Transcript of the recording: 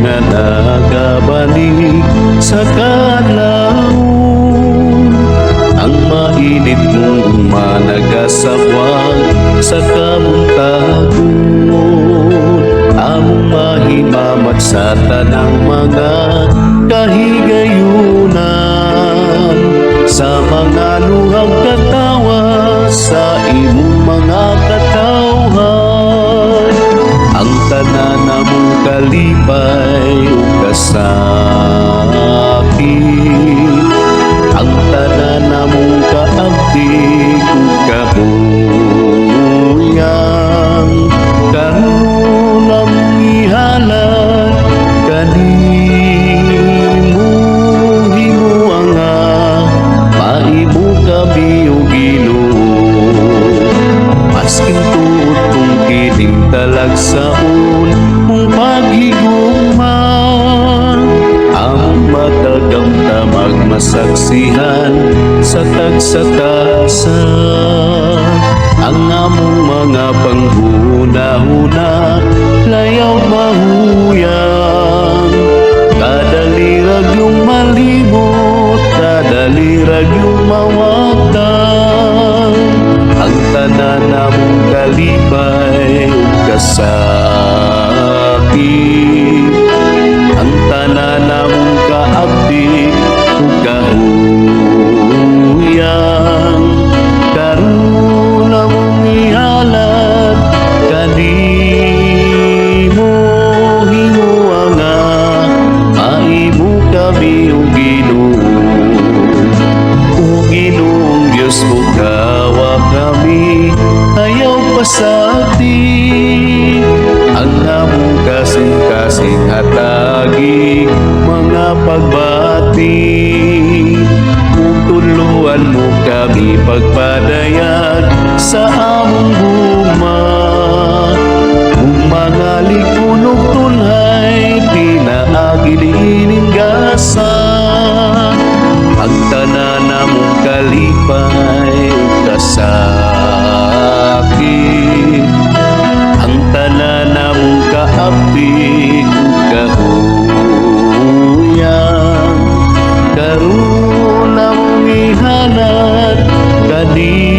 nga nagabalik sa kalawon. Ang mainit mong managasawag sa kabuntagon, among mahimamat sa tanang mga kahigayunan, sa mga luhang katawa sa imong mga katawhan. Ang tanan namong kalipay ug kasakit, ang tanan namong kaabdi ug kahuyang, karon among ihalad kanimo himuanga, maimo kami ug Ginoo. Masking tuod kung kining talagsaon mong paghigugma, among matagam tamag masaksihan sa tagsatasa. Ang among mga panghuna-huna layaw mahuyang, kadalirag yung malimot, kadalirag yung mawagtang. Ang tanan namong kalipay ug kasakit, ang tanan namong kaabdi ug kahuyang, karon among ihalad kanimo himuanga, maimo kami ug Ginoo. O Ginoong Diyos mo, kawa kami, ayaw pasati. Ang among kasing-kasing hatagi mga pagbati, kung tuluan mo kami pagpadayag sa among guma. Kung mga likunog tunhay pinaagilining gasa, ang tanan namong kalipay ug kasakit, ang tanan namong kaabdi ug kahuyang, karon among ihalad kanimo